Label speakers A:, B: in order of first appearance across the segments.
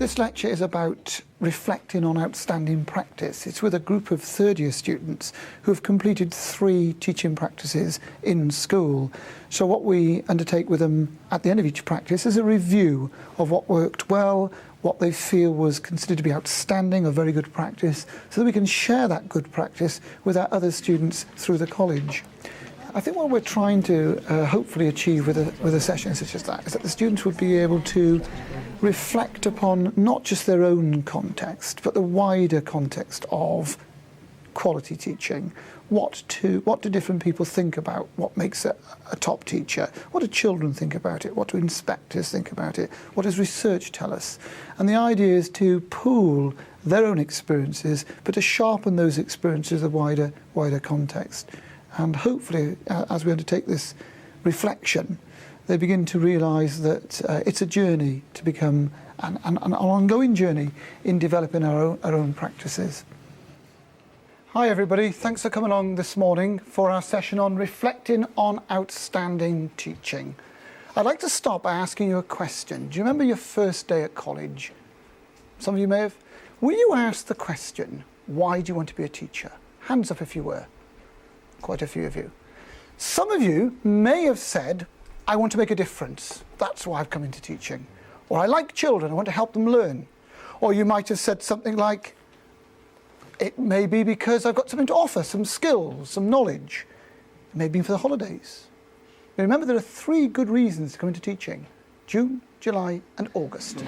A: This lecture is about reflecting on outstanding practice. It's with a group of third-year students who have completed 3 teaching practices in school. So what we undertake with them at the end of each practice is a review of what worked well, what they feel was considered to be outstanding or very good practice, so that we can share that good practice with our other students through the college. I think what we're trying to hopefully achieve with a session such as that is that the students would be able to reflect upon not just their own context, but the wider context of quality teaching. What do different people think about what makes a top teacher? What do children think about it? What do inspectors think about it? What does research tell us? And the idea is to pool their own experiences, but to sharpen those experiences of wider context. And hopefully, as we undertake this reflection, they begin to realise that it's a journey to become an ongoing journey in developing our own practices. Hi everybody, thanks for coming along this morning for our session on reflecting on outstanding teaching. I'd like to start by asking you a question. Do you remember your first day at college? Some of you may have. Were you asked the question, why do you want to be a teacher? Hands up if you were. Quite a few of you. Some of you may have said, I want to make a difference. That's why I've come into teaching. Or I like children, I want to help them learn. Or you might have said something like, it may be because I've got something to offer, some skills, some knowledge. It may be for the holidays. Now remember, there are 3 good reasons to come into teaching: June, July, and August.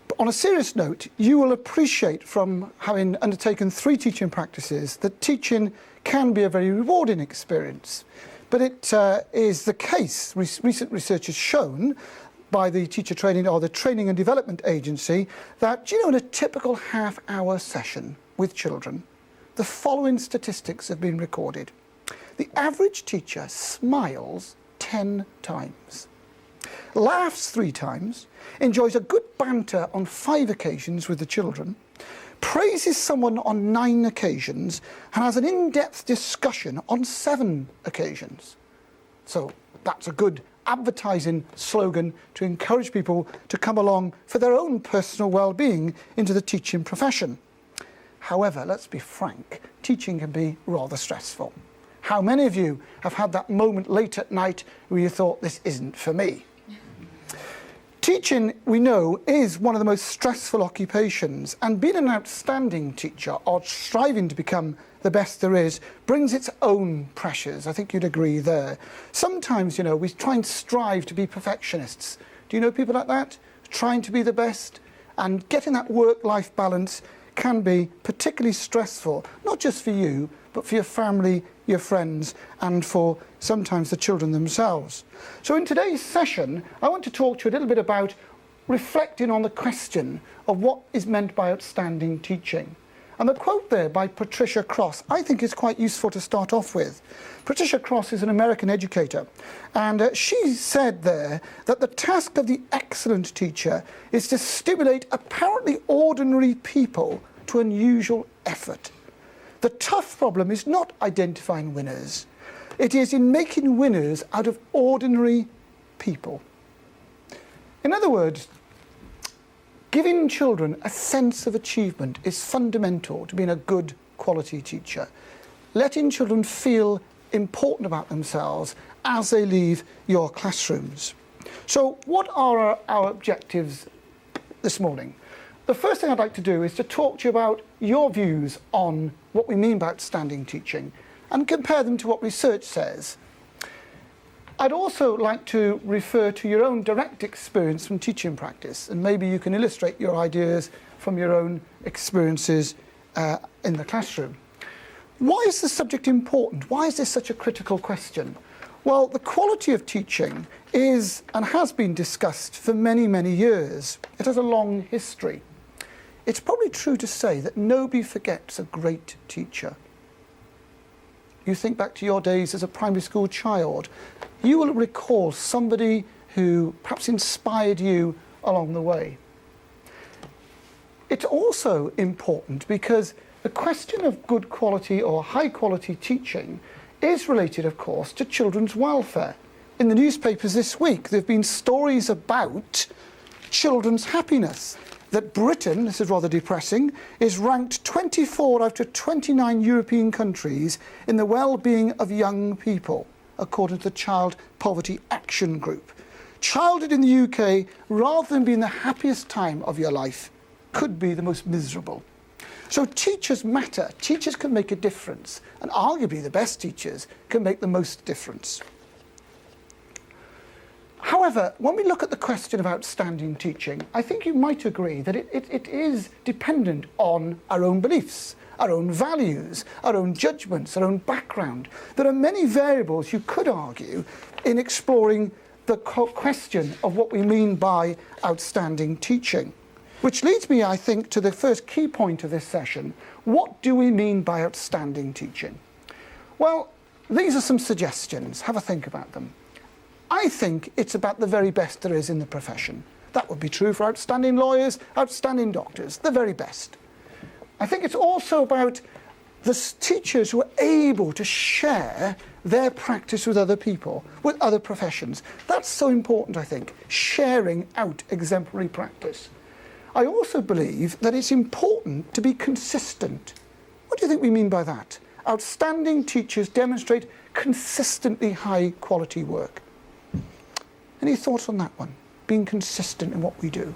A: But on a serious note, you will appreciate from having undertaken 3 teaching practices that teaching can be a very rewarding experience. But it is the case, recent research has shown, by the teacher training or the Training and Development Agency, that, in a typical half-hour session with children, the following statistics have been recorded. The average teacher smiles 10 times, laughs 3 times, enjoys a good banter on 5 occasions with the children, praises someone on 9 occasions, and has an in-depth discussion on 7 occasions. So that's a good advertising slogan to encourage people to come along for their own personal well-being into the teaching profession. However, let's be frank, teaching can be rather stressful. How many of you have had that moment late at night where you thought, this isn't for me? Teaching, we know, is one of the most stressful occupations, and being an outstanding teacher or striving to become the best there is brings its own pressures. I think you'd agree there. Sometimes, we try and strive to be perfectionists. Do you know people like that? Trying to be the best, and getting that work-life balance can be particularly stressful, not just for you, but for your family, your friends, and for sometimes the children themselves. So in today's session, I want to talk to you a little bit about reflecting on the question of what is meant by outstanding teaching. And the quote there by Patricia Cross, I think is quite useful to start off with. Patricia Cross is an American educator, and she said there that the task of the excellent teacher is to stimulate apparently ordinary people to unusual effort. The tough problem is not identifying winners. It is in making winners out of ordinary people. In other words, giving children a sense of achievement is fundamental to being a good quality teacher. Letting children feel important about themselves as they leave your classrooms. So what are our objectives this morning? The first thing I'd like to do is to talk to you about your views on what we mean by outstanding teaching and compare them to what research says. I'd also like to refer to your own direct experience from teaching practice, and maybe you can illustrate your ideas from your own experiences in the classroom. Why is this subject important? Why is this such a critical question? Well, the quality of teaching is and has been discussed for many, many years. It has a long history. It's probably true to say that nobody forgets a great teacher. You think back to your days as a primary school child, you will recall somebody who perhaps inspired you along the way. It's also important because the question of good quality or high quality teaching is related, of course, to children's welfare. In the newspapers this week, there have been stories about children's happiness. That Britain, this is rather depressing, is ranked 24 out of 29 European countries in the well-being of young people, according to the Child Poverty Action Group. Childhood in the UK, rather than being the happiest time of your life, could be the most miserable. So teachers matter. Teachers can make a difference, and arguably the best teachers can make the most difference. However, when we look at the question of outstanding teaching, I think you might agree that it is dependent on our own beliefs, our own values, our own judgments, our own background. There are many variables, you could argue, in exploring the question of what we mean by outstanding teaching. Which leads me, I think, to the first key point of this session. What do we mean by outstanding teaching? Well, these are some suggestions. Have a think about them. I think it's about the very best there is in the profession. That would be true for outstanding lawyers, outstanding doctors, the very best. I think it's also about the teachers who are able to share their practice with other people, with other professions. That's so important, I think, sharing out exemplary practice. I also believe that it's important to be consistent. What do you think we mean by that? Outstanding teachers demonstrate consistently high quality work. Any thoughts on that one? Being consistent in what we do.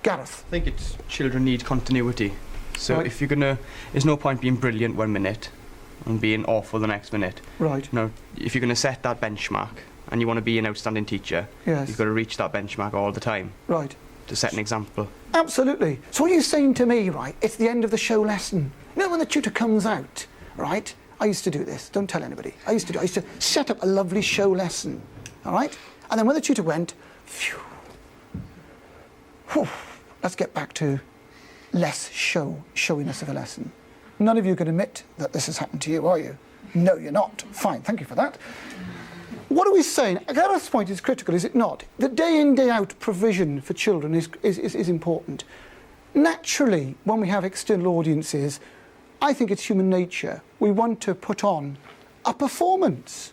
A: Gareth?
B: I think it's children need continuity. So
A: Right.
B: if you're gonna, there's no point being brilliant 1 minute and being awful the next minute.
A: Right.
B: No, if you're gonna set that benchmark and you want to be an outstanding teacher,
A: Yes.
B: you've got to reach that benchmark all the time
A: Right.
B: to set an example.
A: Absolutely. So what you're saying to me, right, it's the end of the show lesson. You know when the tutor comes out, right? I used to do this, don't tell anybody. I used to set up a lovely show lesson, all right? And then when the tutor went, phew, whew, let's get back to less showiness of a lesson. None of you can admit that this has happened to you, are you? No, you're not. Fine, thank you for that. What are we saying? Gareth's point is critical, is it not? The day in, day out provision for children is important. Naturally, when we have external audiences, I think it's human nature. We want to put on a performance.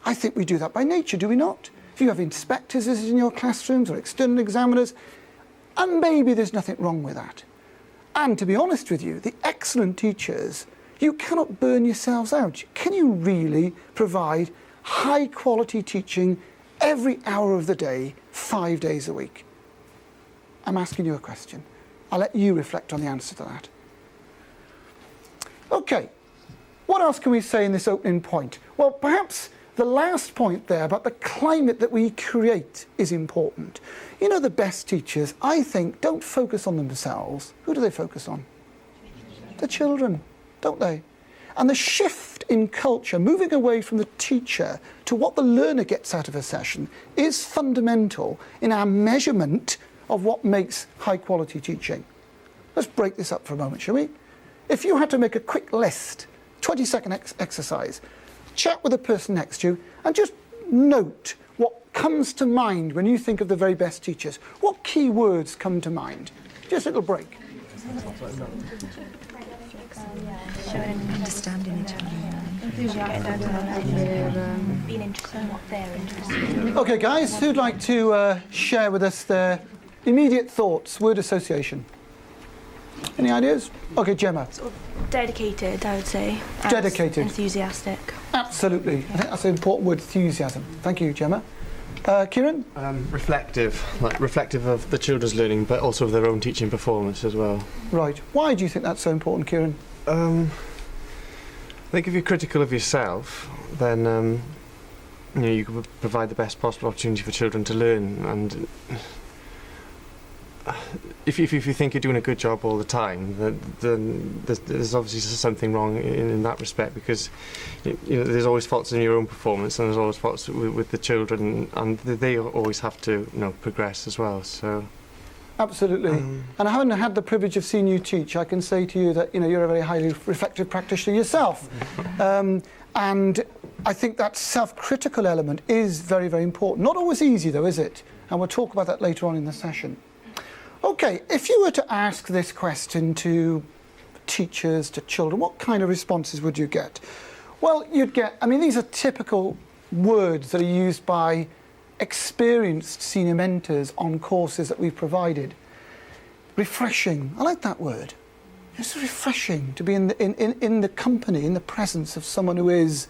A: I think we do that by nature, do we not? If you have inspectors in your classrooms or external examiners, and maybe there's nothing wrong with that. And to be honest with you, the excellent teachers, you cannot burn yourselves out. Can you really provide high quality teaching every hour of the day, 5 days a week? I'm asking you a question. I'll let you reflect on the answer to that. Okay, what else can we say in this opening point? Well, perhaps the last point there about the climate that we create is important. You know, the best teachers, I think, don't focus on themselves. Who do they focus on? The children, don't they? And the shift in culture, moving away from the teacher to what the learner gets out of a session, is fundamental in our measurement of what makes high quality teaching. Let's break this up for a moment, shall we? If you had to make a quick list, 20-second exercise, chat with the person next to you and just note what comes to mind when you think of the very best teachers. What key words come to mind? Just a little break.
C: Showing understanding each other.
D: Being interested in what they're interested in.
A: Okay, guys, who'd like to share with us their immediate thoughts, word association? Any ideas? Okay, Gemma.
D: Sort of dedicated, I would say. and
A: Dedicated.
D: Enthusiastic.
A: Absolutely. I think that's an important word, enthusiasm. Thank you, Gemma. Kieran?
E: Reflective, like reflective of the children's learning, but also of their own teaching performance as well.
A: Right. Why do you think that's so important, Kieran?
E: I think if you're critical of yourself, then you can provide the best possible opportunity for children to learn. And if you think you're doing a good job all the time, then there's obviously something wrong in that respect, because there's always faults in your own performance, and there's always faults with the children, and they always have to progress as well. So.
A: Absolutely. And having had the privilege of seeing you teach, I can say to you that you're a very highly reflective practitioner yourself. And I think that self-critical element is very, very important. Not always easy though, is it? And we'll talk about that later on in the session. Okay, if you were to ask this question to teachers, to children, what kind of responses would you get? Well, you'd get, these are typical words that are used by experienced senior mentors on courses that we've provided. Refreshing, I like that word. It's refreshing to be in the company, in the presence of someone who is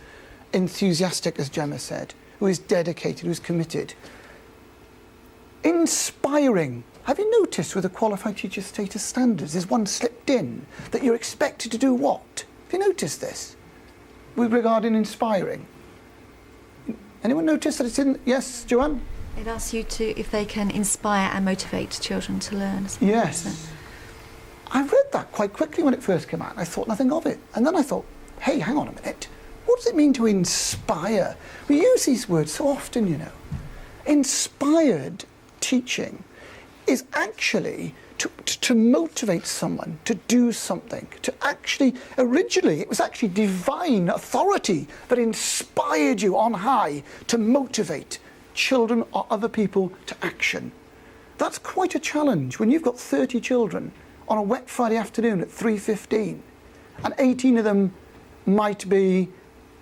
A: enthusiastic, as Gemma said, who is dedicated, who's committed. Inspiring. Have you noticed with the qualified teacher status standards, there's one slipped in, that you're expected to do what? Have you noticed this? With regarding inspiring. Anyone notice that it's in? Yes, Joanne?
C: It asks you to, if they can inspire and motivate children to learn.
A: Yes. I read that quite quickly when it first came out. I thought nothing of it. And then I thought, hey, hang on a minute. What does it mean to inspire? We use these words so often, you know. Inspired teaching is actually to motivate someone to do something, to actually, originally it was actually divine authority that inspired you on high to motivate children or other people to action. That's quite a challenge when you've got 30 children on a wet Friday afternoon at 3:15 and 18 of them might be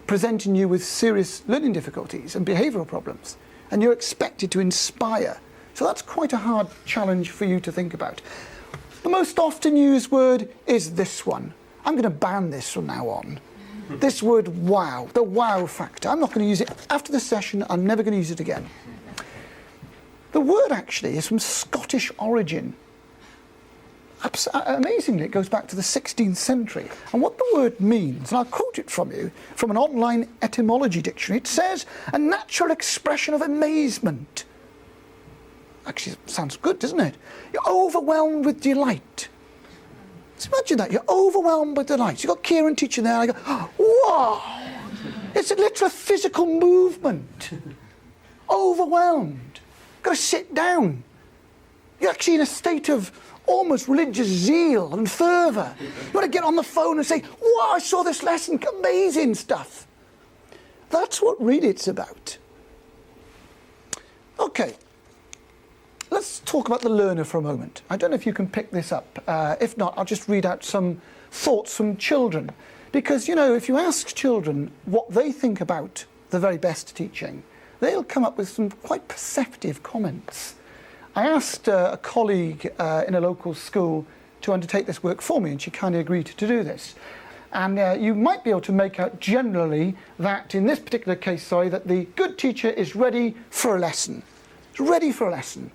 A: presenting you with serious learning difficulties and behavioural problems, and you're expected to inspire. So that's quite a hard challenge for you to think about. The most often used word is this one. I'm going to ban this from now on. This word wow, the wow factor. I'm not going to use it after the session. I'm never going to use it again. The word actually is from Scottish origin. Amazingly, it goes back to the 16th century. And what the word means, and I'll quote it from you, from an online etymology dictionary, it says, a natural expression of amazement. Actually, it sounds good, doesn't it? You're overwhelmed with delight. Just imagine that, you're overwhelmed with delight. You've got Kieran teaching there, and I go, wow! It's a literal physical movement. Overwhelmed. Got to sit down. You're actually in a state of almost religious zeal and fervour. You want to get on the phone and say, wow, I saw this lesson, amazing stuff. That's what really it's about. Okay. Let's talk about the learner for a moment. I don't know if you can pick this up. If not, I'll just read out some thoughts from children. Because, you know, if you ask children what they think about the very best teaching, they'll come up with some quite perceptive comments. I asked a colleague in a local school to undertake this work for me, and she kindly agreed to do this. And you might be able to make out generally that, in this particular case, that the good teacher is ready for a lesson. It's ready for a lesson.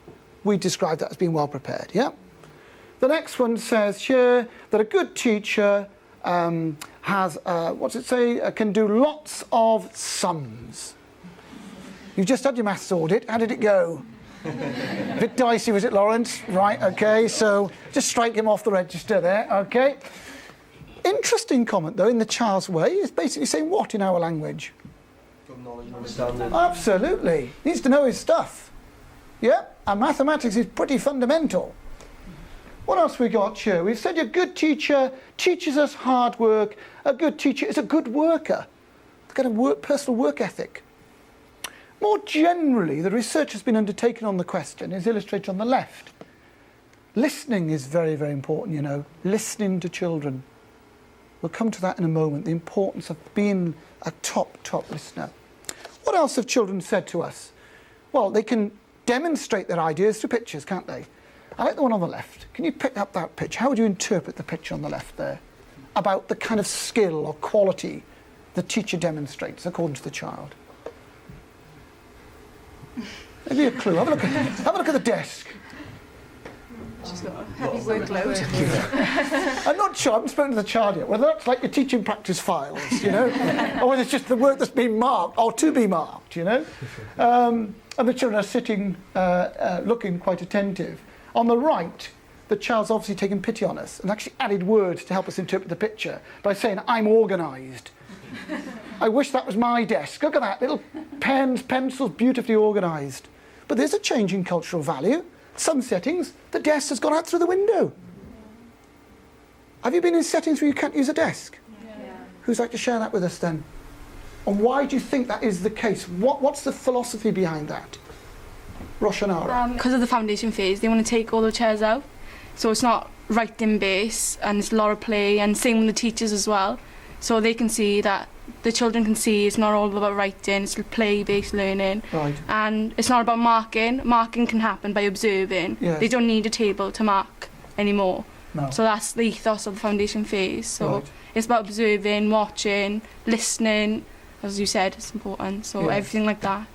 A: We describe that as being well prepared, yeah? The next one says here that a good teacher has, what's it say, can do lots of sums. You've just had your maths audit, how did it go? A bit dicey, was it, Lawrence? Right, okay, so just strike him off the register there, okay? Interesting comment, though, in the child's way, is basically saying what in our language?
F: Good knowledge and understanding.
A: Absolutely. Needs to know his stuff. Yeah, and mathematics is pretty fundamental. What else we got here? We've said a good teacher teaches us hard work. A good teacher is a good worker. They've got a personal work ethic. More generally, the research has been undertaken on the question is illustrated on the left. Listening is very, very important, you know, listening to children. We'll come to that in a moment, the importance of being a top listener. What else have children said to us? Well, they can demonstrate their ideas through pictures, can't they? I like the one on the left. Can you pick up that picture? How would you interpret the picture on the left there? About the kind of skill or quality the teacher demonstrates according to the child. Maybe a clue. Have a look at the desk.
G: She's got a heavy workload.
A: I'm not sure, I haven't spoken to the child yet, whether that's like your teaching practice files, you know, or whether it's just the work that's been marked, or to be marked, you know. And the children are sitting, looking quite attentive. On the right, the child's obviously taken pity on us and actually added words to help us interpret the picture by saying, I'm organised. I wish that was my desk. Look at that, little pens, pencils, beautifully organised. But there's a change in cultural value. Some settings, the desk has gone out through the window. Have you been in settings where you can't use a desk? Yeah. Who'd like to share that with us then? And why do you think that is the case? What's the philosophy behind that? Roshanara?
G: Because of the foundation phase, they want to take all the chairs out. So it's not writing based, and it's a lot of play, and same with the teachers as well. So they can see that the children can see it's not all about writing, it's play-based learning.
A: Right.
G: And it's not about marking. Marking can happen by observing.
A: Yes.
G: They don't need a table to mark anymore.
A: No.
G: So that's the ethos of the foundation phase. So
A: Right.
G: it's about observing, watching, listening. As you said, it's important. So
A: Yes.
G: everything like that.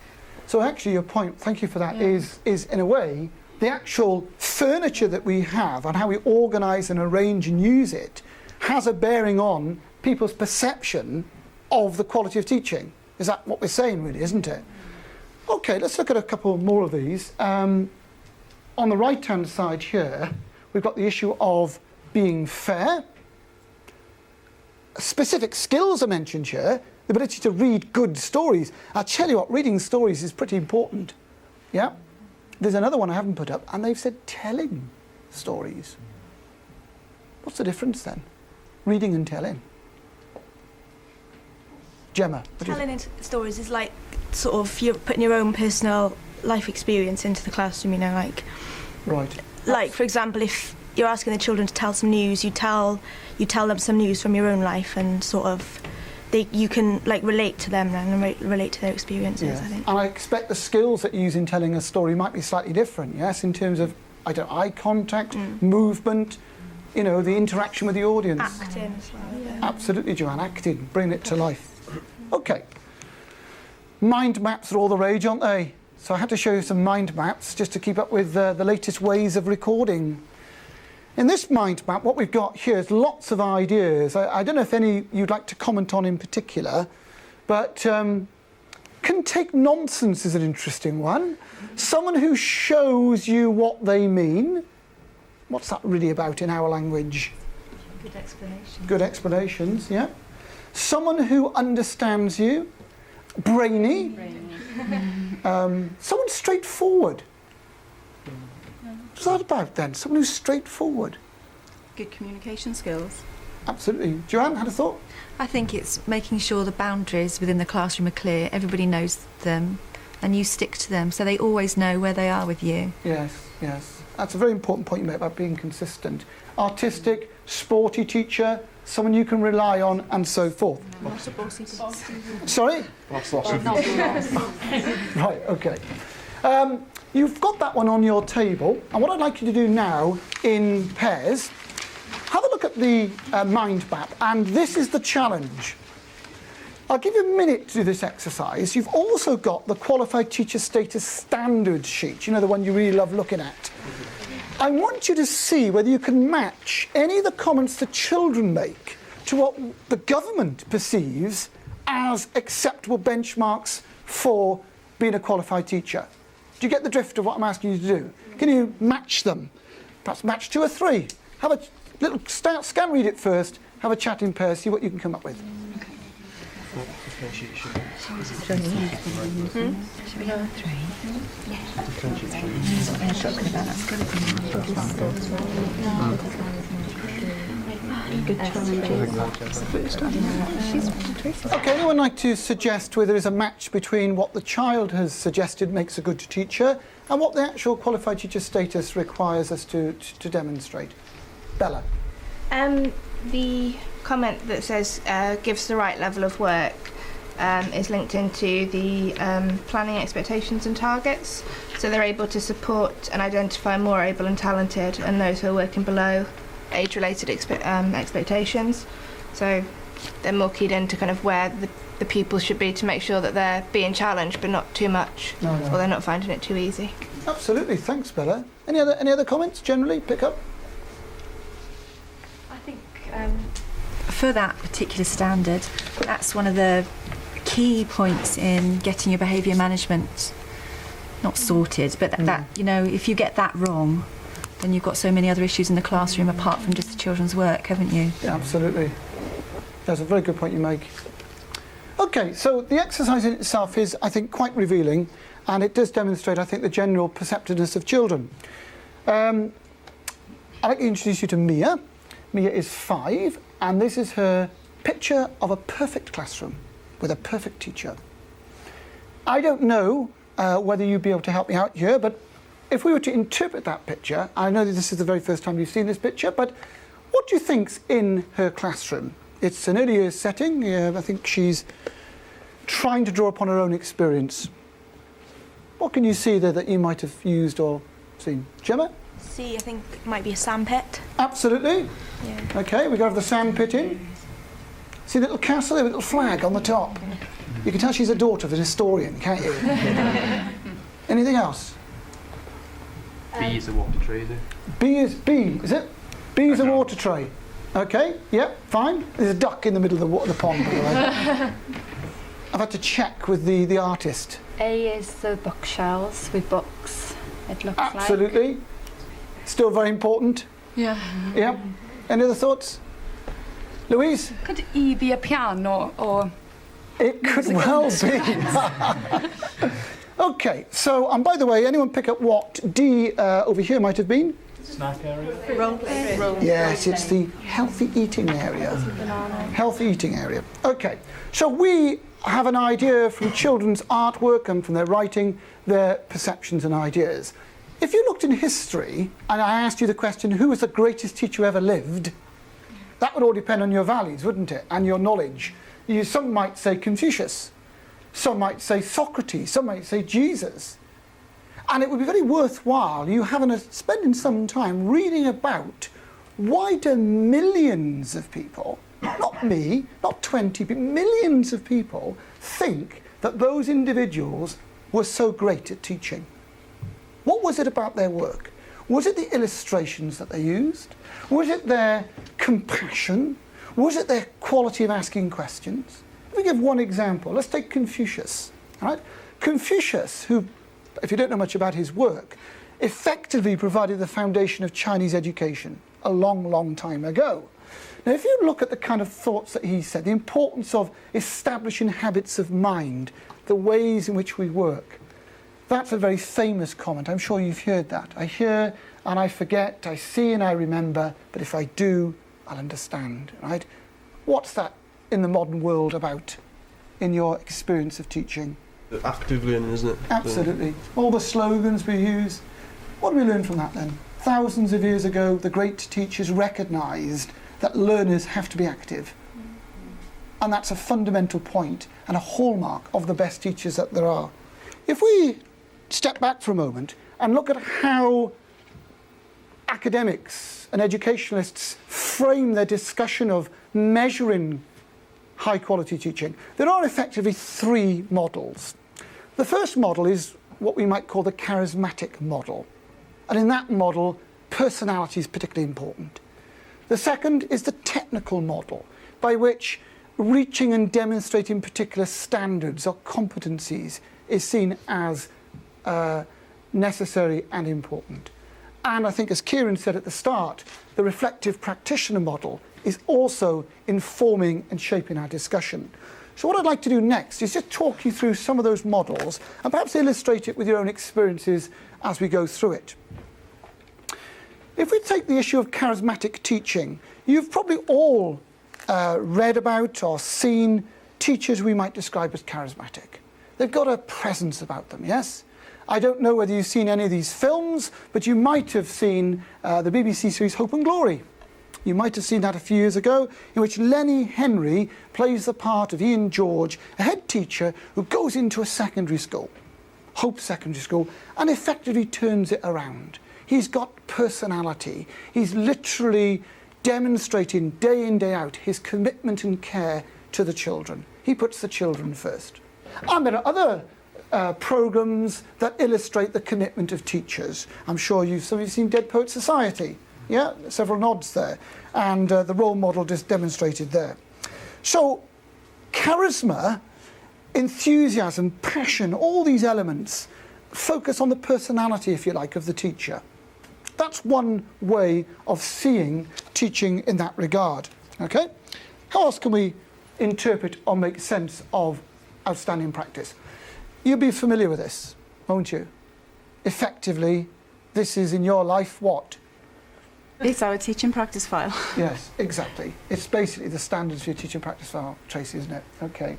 A: So actually your point, thank you for that,
G: Yeah.
A: is in a way, the actual furniture that we have and how we organise and arrange and use it has a bearing on people's perception of the quality of teaching. Is that what we're saying really, isn't it? Okay, let's look at a couple more of these. On the right-hand side here, we've got the issue of being fair. Specific skills are mentioned here, the ability to read good stories. I'll tell you what, reading stories is pretty important. Yeah? There's another one I haven't put up, and they've said telling stories. What's the difference then? Reading and telling. Gemma, what do you think?
D: Telling stories is like sort of you're putting your own personal life experience into the classroom, you know,
A: Right.
D: like for example, if you're asking the children to tell some news, you tell them some news from your own life, and sort of you can like relate to them and relate to their experiences.
A: Yeah.
D: I think.
A: And I expect the skills that you use in telling a story might be slightly different, yes, in terms of eye contact, movement, you know, the interaction with the audience.
D: Acting as well. Yeah.
A: Absolutely, Joanne, acting, bringing it to life. Okay. Mind maps are all the rage, aren't they? So I had to show you some mind maps just to keep up with the latest ways of recording. In this mind map, what we've got here is lots of ideas. I don't know if any you'd like to comment on in particular, but can take nonsense is an interesting one. Someone who shows you what they mean. What's that really about in our language?
C: Good explanation.
A: Good explanations, yeah. Someone who understands you. Brainy. Someone straightforward. What's that about then? Someone who's straightforward.
C: Good communication skills.
A: Absolutely. Joanne, had a thought?
C: I think it's making sure the boundaries within the classroom are clear, everybody knows them, and you stick to them so they always know where they are with you.
A: Yes, yes. That's a very important point you make about being consistent. Artistic, sporty teacher, someone you can rely on, and so forth. Sorry? Right, okay. You've got that one on your table, and what I'd like you to do now in pairs, have a look at the mind map, and this is the challenge. I'll give you a minute to do this exercise. You've also got the Qualified Teacher Status Standard sheet, you know, the one you really love looking at. I want you to see whether you can match any of the comments the children make to what the government perceives as acceptable benchmarks for being a qualified teacher. Do you get the drift of what I'm asking you to do? Can you match them? Perhaps match 2 or 3. Have a little scan read it first, have a chat in pairs, see what you can come up with. Okay, anyone like to suggest whether there's a match between what the child has suggested makes a good teacher and what the actual qualified teacher status requires us to demonstrate? Bella.
H: The comment that says gives the right level of work is linked into the planning expectations and targets. So they're able to support and identify more able and talented and those who are working below age-related expectations. So they're more keyed into kind of where the pupils should be to make sure that they're being challenged but not too much,
A: No.
H: or they're not finding it too easy.
A: Absolutely, thanks Bella. Any other comments generally pick up?
C: I think for that particular standard, that's one of the key points in getting your behaviour management not sorted, but that, you know, if you get that wrong, then you've got so many other issues in the classroom apart from just the children's work, haven't you?
A: Yeah, absolutely. That's a very good point you make. Okay, so the exercise in itself is, I think, quite revealing, and it does demonstrate, I think, the general perceptiveness of children. I'd like to introduce you to Mia. Mia is 5, and this is her picture of a perfect classroom with a perfect teacher. I don't know whether you'd be able to help me out here, but if we were to interpret that picture, I know that this is the very first time you've seen this picture, but what do you think's in her classroom? It's an early years setting. I think she's trying to draw upon her own experience. What can you see there that you might have used or seen? Gemma?
D: See, I think it might be a sandpit.
A: Absolutely.
D: Yeah.
A: Okay, we have the sand pit in. See the little castle there with a little flag on the top? You can tell she's a daughter of an historian, can't you? Anything else?
F: B is a water tray, is it?
A: B, is it? B is a water tray. Okay, yeah, fine. There's a duck in the middle of the pond, by the way. I've had to check with the artist.
I: A is the bookshelves with books, it looks like.
A: Absolutely. Still very important.
G: Yeah.
A: Yeah. Any other thoughts? Louise?
G: Could E be a piano or?
A: It could well be. Okay, so, and by the way, anyone pick up what D over here might have been?
F: Snack area.
A: Yes, it's the healthy eating area. Healthy eating area. Okay, so we have an idea from children's artwork and from their writing, their perceptions and ideas. If you looked in history and I asked you the question, who was the greatest teacher who ever lived, that would all depend on your values, wouldn't it, and your knowledge. Some might say Confucius, some might say Socrates, some might say Jesus. And it would be very worthwhile you spending some time reading about why do millions of people, not me, not 20, but millions of people think that those individuals were so great at teaching. What was it about their work? Was it the illustrations that they used? Was it their compassion? Was it their quality of asking questions? Let me give one example. Let's take Confucius. Right? Confucius, who, if you don't know much about his work, effectively provided the foundation of Chinese education a long, long time ago. Now, if you look at the kind of thoughts that he said, the importance of establishing habits of mind, the ways in which we work, that's a very famous comment. I'm sure you've heard that. I hear and I forget, I see and I remember, but if I do, I'll understand, right? What's that in the modern world about, in your experience of teaching?
F: Active learning, isn't it?
A: Absolutely. All the slogans we use. What do we learn from that then? Thousands of years ago, the great teachers recognised that learners have to be active. And that's a fundamental point and a hallmark of the best teachers that there are. If we step back for a moment and look at how academics and educationalists frame their discussion of measuring high quality teaching, there are effectively three models. The first model is what we might call the charismatic model. And in that model, personality is particularly important. The second is the technical model, by which reaching and demonstrating particular standards or competencies is seen as necessary and important. And I think, as Kieran said at the start, the reflective practitioner model is also informing and shaping our discussion. So what I'd like to do next is just talk you through some of those models and perhaps illustrate it with your own experiences as we go through it. If we take the issue of charismatic teaching, you've probably all read about or seen teachers we might describe as charismatic. They've got a presence about them, yes? I don't know whether you've seen any of these films, but you might have seen the BBC series Hope and Glory. You might have seen that a few years ago, in which Lenny Henry plays the part of Ian George, a head teacher who goes into a secondary school, Hope Secondary School, and effectively turns it around. He's got personality. He's literally demonstrating day in, day out his commitment and care to the children. He puts the children first. And there are other programmes that illustrate the commitment of teachers. I'm sure some of you have seen Dead Poets Society. Yeah, several nods there. And the role model just demonstrated there. So charisma, enthusiasm, passion, all these elements focus on the personality, if you like, of the teacher. That's one way of seeing teaching in that regard. Okay? How else can we interpret or make sense of outstanding practice? You'll be familiar with this, won't you? Effectively, this is in your life what?
J: It's our teaching practice file.
A: Yes, exactly. It's basically the standards for your teaching practice file, Tracy, isn't it? Okay.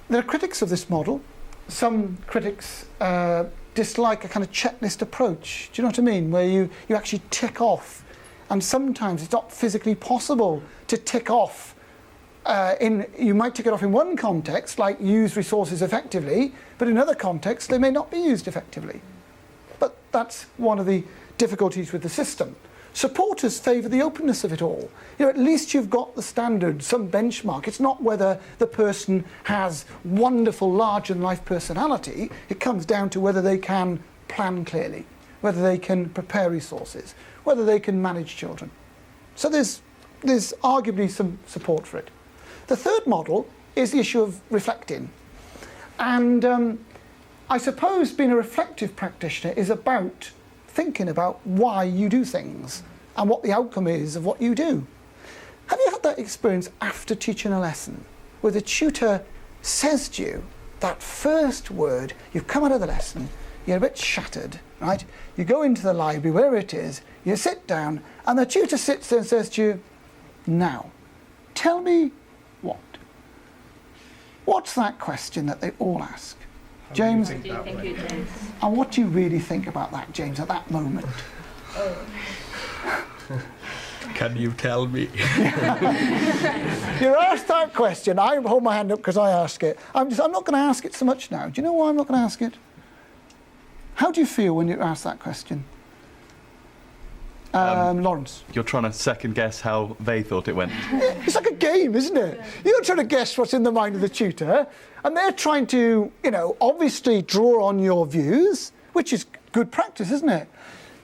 A: There are critics of this model. Some critics dislike a kind of checklist approach. Do you know what I mean? Where you actually tick off. And sometimes it's not physically possible to tick off You might tick it off in one context, like use resources effectively, but in other contexts they may not be used effectively. But that's one of the difficulties with the system. Supporters favour the openness of it all. At least you've got the standard, some benchmark. It's not whether the person has wonderful, larger-than-life personality. It comes down to whether they can plan clearly, whether they can prepare resources, whether they can manage children. So there's arguably some support for it. The third model is the issue of reflecting. And I suppose being a reflective practitioner is about thinking about why you do things and what the outcome is of what you do. Have you had that experience after teaching a lesson where the tutor says to you that first word, you've come out of the lesson, you're a bit shattered, right? You go into the library, wherever it is, you sit down, and the tutor sits there and says to you, now, tell me what? What's that question that they all ask? James?
I: What do you think it is?
A: And what do you really think about that, James, at that moment?
F: Can you tell me?
A: You're asked that question. I hold my hand up because I ask it. I'm not going to ask it so much now. Do you know why I'm not going to ask it? How do you feel when you're asked that question? Lawrence?
K: You're trying to second guess how they thought it went.
A: It's like a game, isn't it? You're trying to guess what's in the mind of the tutor, and they're trying to, obviously draw on your views, which is good practice, isn't it?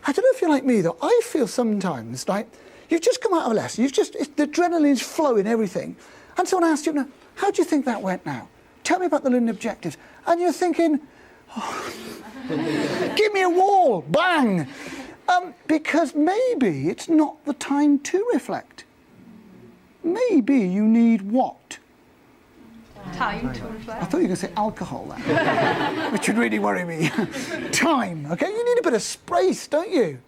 A: I don't know if you're like me, though. I feel sometimes like you've just come out of a lesson, the adrenaline's flowing, everything, and someone asks you, how do you think that went now? Tell me about the learning objectives. And you're thinking, give me a wall, bang! Because maybe it's not the time to reflect. Maybe you need what?
H: Time to reflect.
A: I thought you were going to say alcohol then, which would really worry me. Time, okay? You need a bit of space, don't you?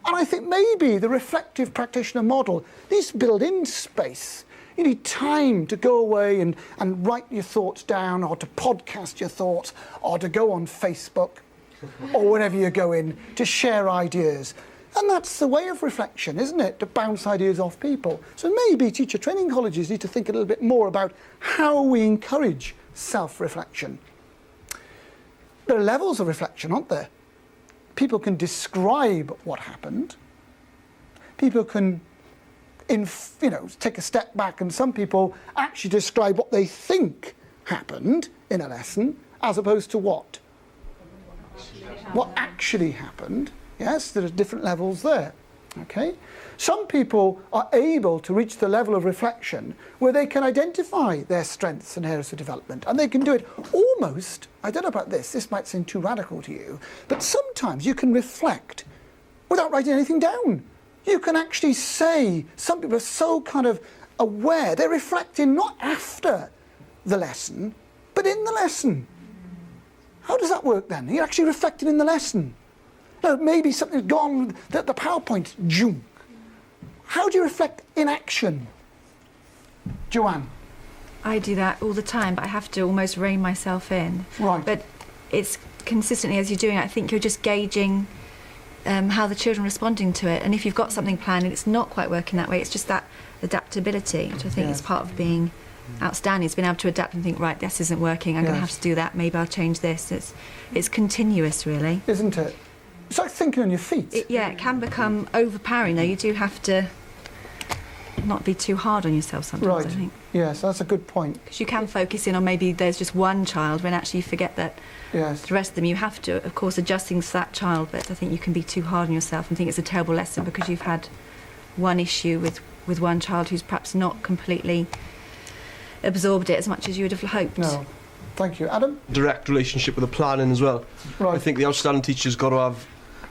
A: And I think maybe the reflective practitioner model needs to build in space. You need time to go away and write your thoughts down, or to podcast your thoughts, or to go on Facebook, or wherever you go in, to share ideas. And that's the way of reflection, isn't it? To bounce ideas off people. So maybe teacher training colleges need to think a little bit more about how we encourage self-reflection. There are levels of reflection, aren't there? People can describe what happened. People can, take a step back, and some people actually describe what they think happened in a lesson, as opposed to what actually happened. Yes, there are different levels there. Okay? Some people are able to reach the level of reflection where they can identify their strengths and areas of development, and they can do it almost, I don't know about this might seem too radical to you, but sometimes you can reflect without writing anything down. You can actually say, some people are so kind of aware, they're reflecting not after the lesson, but in the lesson. How does that work then? You're actually reflecting in the lesson. No, maybe something's gone, the PowerPoint's junk. How do you reflect in action? Joanne?
C: I do that all the time, but I have to almost rein myself in.
A: Right.
C: But it's consistently, as you're doing it, I think you're just gauging how the children are responding to it. And if you've got something planned and it's not quite working that way, it's just that adaptability, which I think is part of being outstanding. It's being able to adapt and think, right, this isn't working, I'm going to have to do that, maybe I'll change this. It's continuous, really.
A: Isn't it? It's like thinking on your feet.
C: It can become overpowering, though. You do have to not be too hard on yourself sometimes, I think.
A: Yes, that's a good point.
C: Because you can focus in on maybe there's just one child when actually you forget that the rest of them, you have to, of course, adjust things to that child, but I think you can be too hard on yourself and think it's a terrible lesson because you've had one issue with one child who's perhaps not completely absorbed it as much as you would have hoped.
A: No. Thank you. Adam?
F: Direct relationship with the planning as well.
A: Right.
F: I think the outstanding teacher's got to have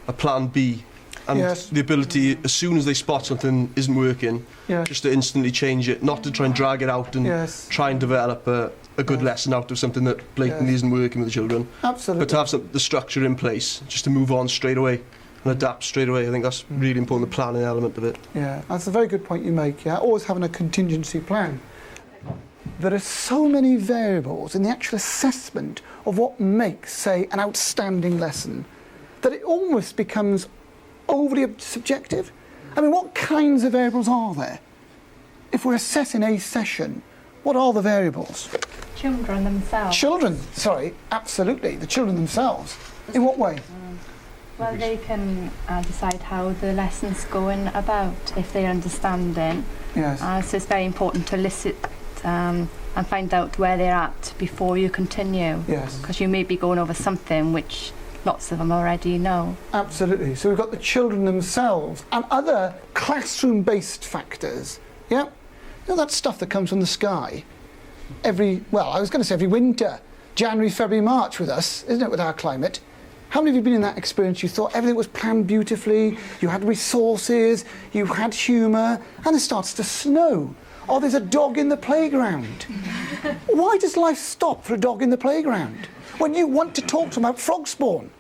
F: a plan B and the ability, as soon as they spot something isn't working, just to instantly change it, not to try and drag it out and try and develop a good lesson out of something that blatantly isn't working with the children.
A: Absolutely.
F: But to have the structure in place, just to move on straight away and adapt straight away. I think that's really important, the planning element of it.
A: Yeah, that's a very good point you make. Yeah, always having a contingency plan. There are so many variables in the actual assessment of what makes, say, an outstanding lesson, that it almost becomes overly subjective. I mean, what kinds of variables are there? If we're assessing a session, What are the variables?
I: Children themselves.
A: Children, sorry, absolutely, the children themselves. In what way?
I: Well, they can decide how the lesson's going about, if they're understanding.
A: Yes.
I: So it's very important to listen and find out where they're at before you continue.
A: Yes.
I: Because you may be going over something which lots of them already know.
A: Absolutely. So we've got the children themselves and other classroom-based factors. Yeah? You know that stuff that comes from the sky? Every winter. January, February, March with us, isn't it, with our climate? How many of you have been in that experience? You thought everything was planned beautifully, you had resources, you had humour, and it starts to snow. Or there's a dog in the playground. Why does life stop for a dog in the playground? When you want to talk to them about frog spawn,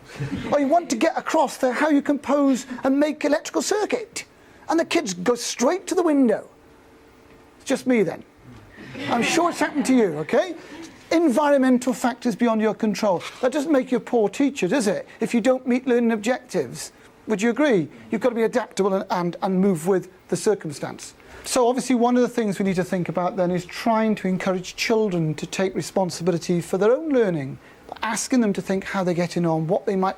A: or you want to get across how you compose and make electrical circuit, and the kids go straight to the window. It's just me then. I'm sure it's happened to you, okay? Environmental factors beyond your control. That doesn't make you a poor teacher, does it? If you don't meet learning objectives. Would you agree? You've got to be adaptable and move with the circumstance. So obviously one of the things we need to think about then is trying to encourage children to take responsibility for their own learning, asking them to think how they're getting on, what they might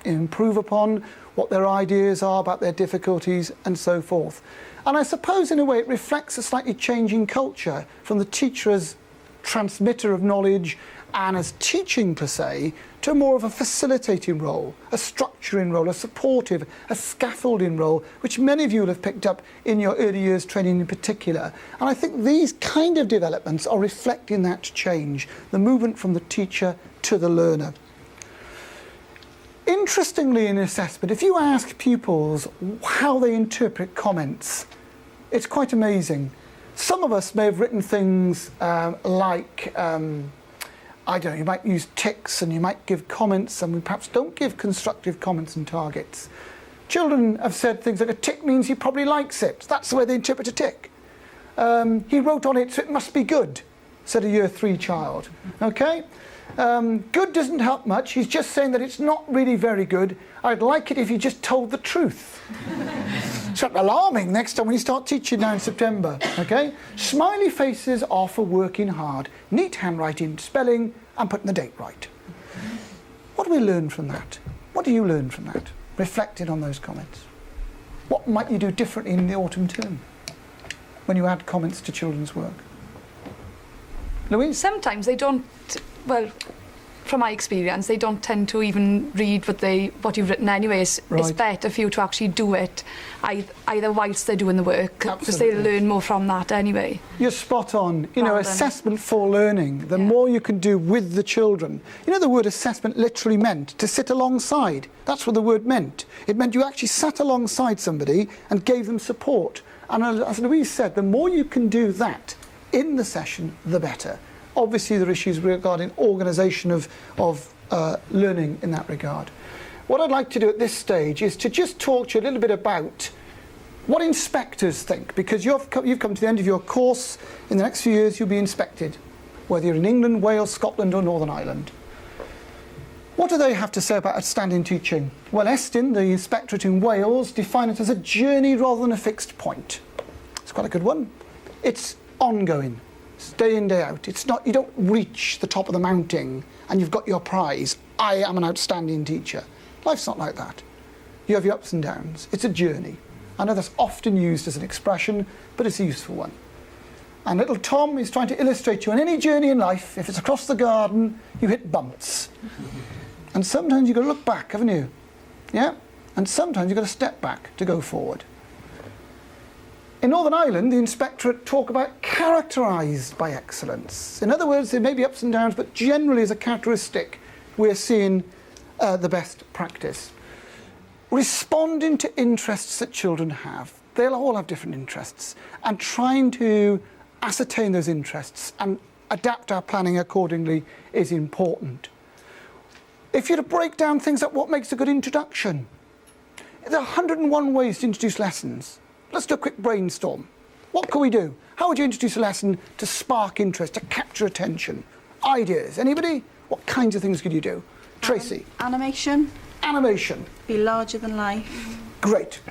A: improve upon, what their ideas are about their difficulties and so forth. And I suppose in a way it reflects a slightly changing culture from the teacher as transmitter of knowledge and as teaching per se to more of a facilitating role, a structuring role, a supportive, a scaffolding role, which many of you will have picked up in your early years training in particular. And I think these kind of developments are reflecting that change, the movement from the teacher to the learner. Interestingly in assessment, if you ask pupils how they interpret comments, it's quite amazing. Some of us may have written things like, I don't know, you might use ticks and you might give comments, and we perhaps don't give constructive comments and targets. Children have said things like a tick means he probably likes it. That's the way they interpret a tick. He wrote on it, so it must be good, said a year 3 child. Okay? Good doesn't help much. He's just saying that it's not really very good. I'd like it if you just told the truth. It's alarming next time when you start teaching now in September. Okay? Smiley faces are for working hard. Neat handwriting, spelling, and putting the date right. What do we learn from that? What do you learn from that? Reflecting on those comments. What might you do differently in the autumn term when you add comments to children's work? Louise?
L: Sometimes they don't, well, from my experience, they don't tend to even read what you've written anyways.
A: Right.
L: It's better for you to actually do it either whilst they're doing the work, because they
A: Absolutely.
L: learn more from that anyway.
A: You're spot on. You know,
L: Rather than-
A: assessment for learning, the more you can do with the children. You know, the word assessment literally meant to sit alongside. That's what the word meant. It meant you actually sat alongside somebody and gave them support. And as Louise said, the more you can do that in the session, the better. Obviously, there are issues regarding organisation of learning in that regard. What I'd like to do at this stage is to just talk to you a little bit about what inspectors think, because you've come to the end of your course. In the next few years, you'll be inspected, whether you're in England, Wales, Scotland or Northern Ireland. What do they have to say about outstanding teaching? Well, Estyn, the inspectorate in Wales, define it as a journey rather than a fixed point. It's quite a good one. It's ongoing. It's day in, day out. It's not, you don't reach the top of the mountain and you've got your prize. I am an outstanding teacher. Life's not like that. You have your ups and downs. It's a journey. I know that's often used as an expression, but it's a useful one. And little Tom is trying to illustrate to you on any journey in life, if it's across the garden, you hit bumps. And sometimes you've got to look back, haven't you? Yeah? And sometimes you've got to step back to go forward. In Northern Ireland, the inspectorate talk about characterised by excellence. In other words, there may be ups and downs, but generally as a characteristic, we're seeing the best practice. Responding to interests that children have. They'll all have different interests. And trying to ascertain those interests and adapt our planning accordingly is important. If you're to break down things like what makes a good introduction, there are 101 ways to introduce lessons. Let's do a quick brainstorm. What can we do? How would you introduce a lesson to spark interest, to capture attention? Ideas? Anybody? What kinds of things could you do? Tracy?
J: Animation.
A: Animation.
J: Be larger than life.
A: Great.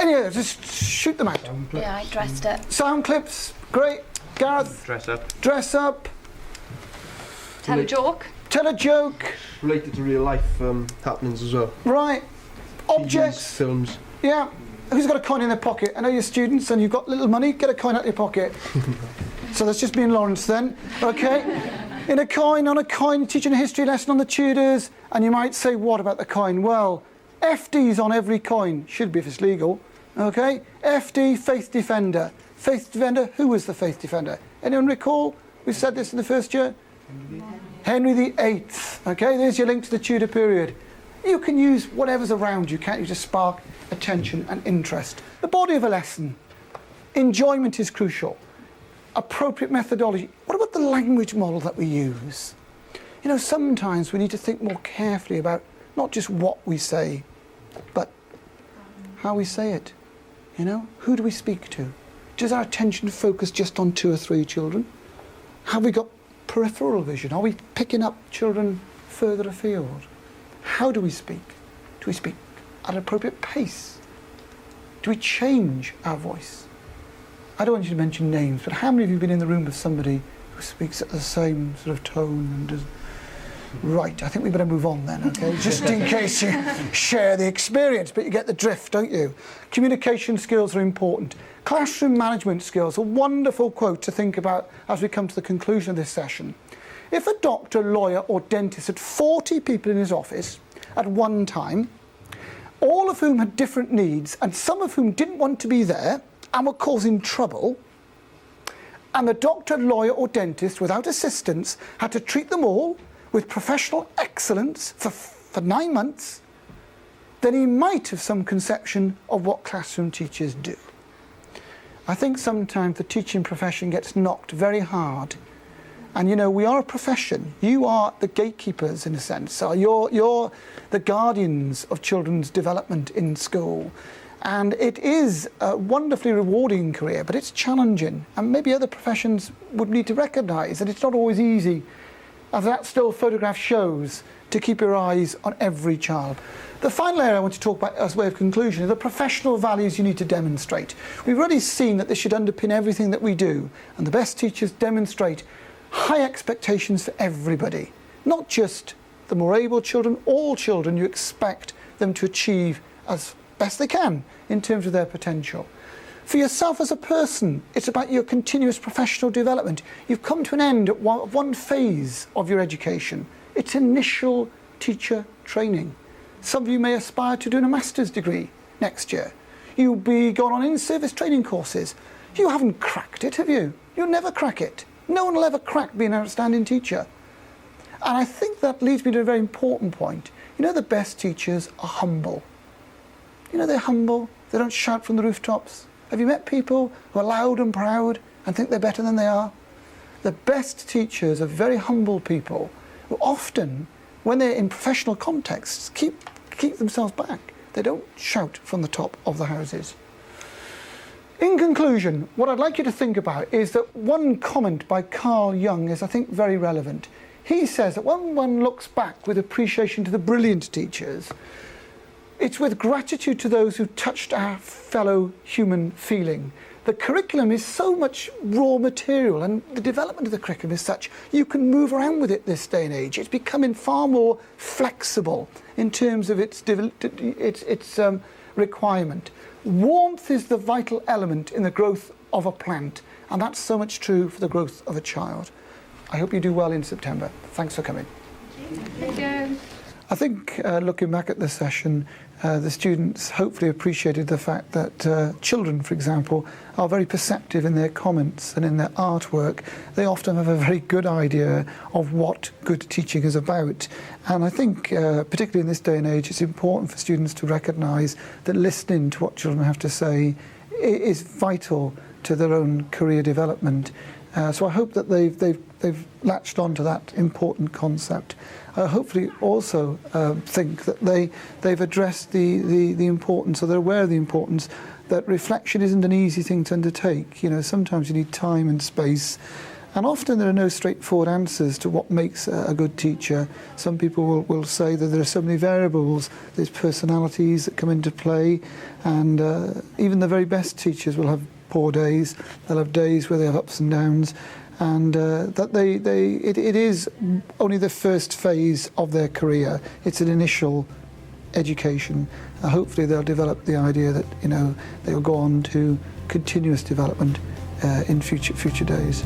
A: Any others? Just shoot them out.
I: Yeah, I dressed it.
A: Sound clips? Great. Gareth?
B: Dress up.
A: Dress up.
L: Tell a joke.
A: Tell a joke.
F: Related to real life happenings as well.
A: Right. Objects.
F: TVs, films.
A: Yeah. Who's got a coin in their pocket? I know you're students and you've got little money. Get a coin out of your pocket. So that's just me and Lawrence then. Okay. On a coin, teaching a history lesson on the Tudors. And you might say, what about the coin? Well, FD's on every coin. Should be if it's legal. Okay. FD, Faith Defender. Faith Defender, who was the Faith Defender? Anyone recall? We said this in the first year. Henry VIII. Okay, there's your link to the Tudor period. You can use whatever's around you, can't you, to spark attention and interest. The body of a lesson. Enjoyment is crucial. Appropriate methodology. What about the language model that we use? You know, sometimes we need to think more carefully about not just what we say, but how we say it. You know, who do we speak to? Does our attention focus just on 2 or 3 children? Have we got peripheral vision? Are we picking up children further afield? How do we speak? Do we speak at an appropriate pace? Do we change our voice? I don't want you to mention names, but how many of you have been in the room with somebody who speaks at the same sort of tone and does... Right, I think we better move on then, okay? Just in case you share the experience, but you get the drift, don't you? Communication skills are important. Classroom management skills, a wonderful quote to think about as we come to the conclusion of this session. If a doctor, lawyer or dentist had 40 people in his office at one time, all of whom had different needs and some of whom didn't want to be there and were causing trouble, and the doctor, lawyer or dentist without assistance had to treat them all with professional excellence for 9 months, then he might have some conception of what classroom teachers do. I think sometimes the teaching profession gets knocked very hard. And you know, we are a profession. You are the gatekeepers in a sense. So you're the guardians of children's development in school. And it is a wonderfully rewarding career, but it's challenging. And maybe other professions would need to recognise that it's not always easy, as that still photograph shows, to keep your eyes on every child. The final area I want to talk about as a way of conclusion are the professional values you need to demonstrate. We've already seen that this should underpin everything that we do, and the best teachers demonstrate high expectations for everybody, not just the more able children, all children. You expect them to achieve as best they can in terms of their potential. For yourself as a person, it's about your continuous professional development. You've come to an end at one phase of your education. It's initial teacher training. Some of you may aspire to doing a master's degree next year. You'll be going on in-service training courses. You haven't cracked it, have you? You'll never crack it. No one will ever crack being an outstanding teacher. And I think that leads me to a very important point. You know, the best teachers are humble. You know, they're humble. They don't shout from the rooftops. Have you met people who are loud and proud and think they're better than they are? The best teachers are very humble people who often, when they're in professional contexts, keep themselves back. They don't shout from the top of the houses. In conclusion, what I'd like you to think about is that one comment by Carl Jung is, I think, very relevant. He says that when one looks back with appreciation to the brilliant teachers, it's with gratitude to those who touched our fellow human feeling. The curriculum is so much raw material, and the development of the curriculum is such you can move around with it this day and age. It's becoming far more flexible in terms of its requirement. Warmth is the vital element in the growth of a plant, and that's so much true for the growth of a child. I hope you do well in September. Thanks for coming.
H: Thank you.
A: I think looking back at the session, the students hopefully appreciated the fact that children, for example, are very perceptive in their comments and in their artwork. They often have a very good idea of what good teaching is about. And I think, particularly in this day and age, it's important for students to recognise that listening to what children have to say is vital to their own career development. So I hope that they've latched on to that important concept. Hopefully also think that they've addressed the importance, or they're aware of the importance, that reflection isn't an easy thing to undertake. You know, sometimes you need time and space, and often there are no straightforward answers to what makes a good teacher. Some people will say that there are so many variables, there's personalities that come into play, and even the very best teachers will have poor days, they'll have days where they have ups and downs, and that it is only the first phase of their career. It's an initial education. Hopefully they'll develop the idea that, you know, they'll go on to continuous development in future days.